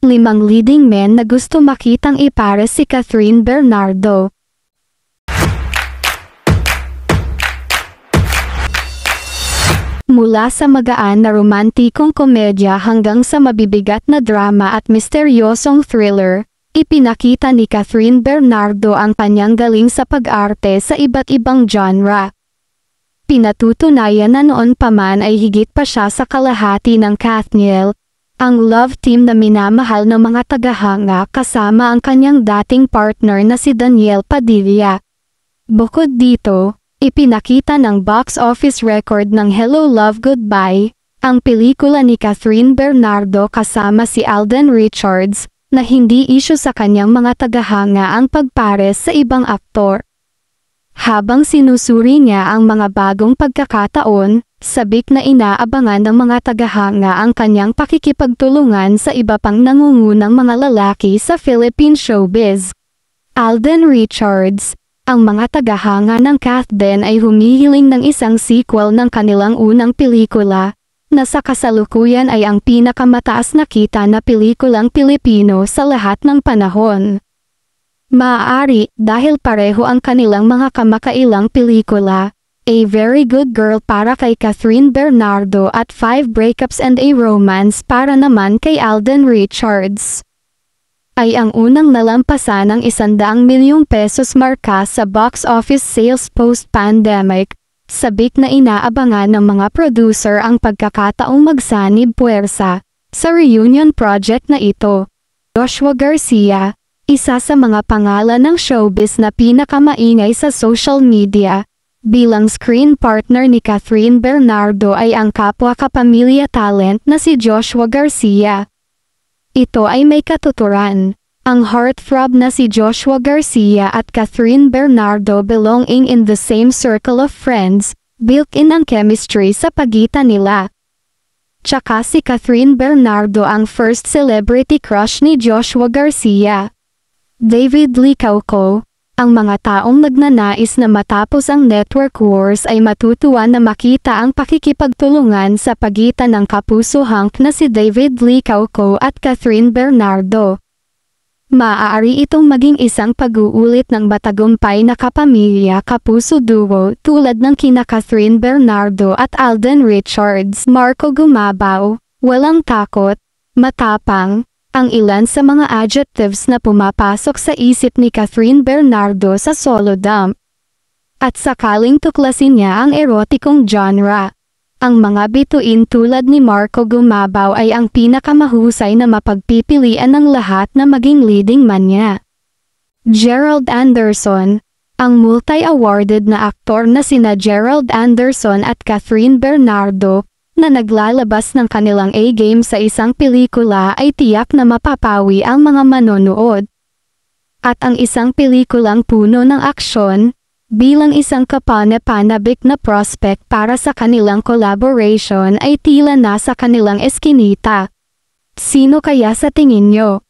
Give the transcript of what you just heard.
5 leading men na gusto makitang ipares si Kathryn Bernardo. Mula sa magaan na romantikong komedya hanggang sa mabibigat na drama at misteryosong thriller, ipinakita ni Kathryn Bernardo ang kanyang galing sa pag-arte sa iba't ibang genre. Pinatutunayan na noon pa man ay higit pa siya sa kalahati ng Kathniel, ang love team na minamahal ng mga tagahanga kasama ang kanyang dating partner na si Daniel Padilla. Bukod dito, ipinakita ng box office record ng Hello Love Goodbye, ang pelikula ni Kathryn Bernardo kasama si Alden Richards, na hindi isyu sa kanyang mga tagahanga ang pagpares sa ibang aktor. Habang sinusuri niya ang mga bagong pagkakataon, sabik na inaabangan ng mga tagahanga ang kanyang pakikipagtulungan sa iba pang nangungunang mga lalaki sa Philippine showbiz. Alden Richards, ang mga tagahanga ng Kathden ay humihiling ng isang sequel ng kanilang unang pelikula, na sa kasalukuyan ay ang pinakamataas na kita na pelikulang Pilipino sa lahat ng panahon. Maaari, dahil pareho ang kanilang mga kamakailang pelikula, A Very Good Girl para kay Kathryn Bernardo at 5 Breakups and a Romance para naman kay Alden Richards, ay ang unang nalampasan ng 100 milyong pesos marka sa box office sales post-pandemic, sabik na inaabangan ng mga producer ang pagkakataong magsanib puwersa sa reunion project na ito. Joshua Garcia, isa sa mga pangalan ng showbiz na pinakamaingay sa social media, bilang screen partner ni Kathryn Bernardo ay ang kapwa kapamilya talent na si Joshua Garcia. Ito ay may katuturan. Ang heartthrob na si Joshua Garcia at Kathryn Bernardo belonging in the same circle of friends, built-in ang chemistry sa pagitan nila. Tsaka si Kathryn Bernardo ang first celebrity crush ni Joshua Garcia. David Lee Cauco, ang mga taong nagnanais na matapos ang network wars ay matutuwa na makita ang pakikipagtulungan sa pagitan ng kapuso hunk na si David Lee Cauco at Kathryn Bernardo. Maaari itong maging isang pag-uulit ng matagumpay na kapamilya kapuso duo tulad ng kina Kathryn Bernardo at Alden Richards. Marco Gumabaw, walang takot, matapang, ang ilan sa mga adjectives na pumapasok sa isip ni Kathryn Bernardo sa solo dump. At sakaling tuklasin niya ang erotikong genre, ang mga bituin tulad ni Marco Gumabaw ay ang pinakamahusay na mapagpipilian ng lahat na maging leading man niya. Gerald Anderson, ang multi-awarded na aktor na sina Gerald Anderson at Kathryn Bernardo, na naglalabas ng kanilang A-game sa isang pelikula ay tiyak na mapapawi ang mga manonood. At ang isang pelikulang puno ng aksyon, bilang isang kapana-panabik na prospect para sa kanilang collaboration ay tila nasa kanilang eskinita. Sino kaya sa tingin nyo?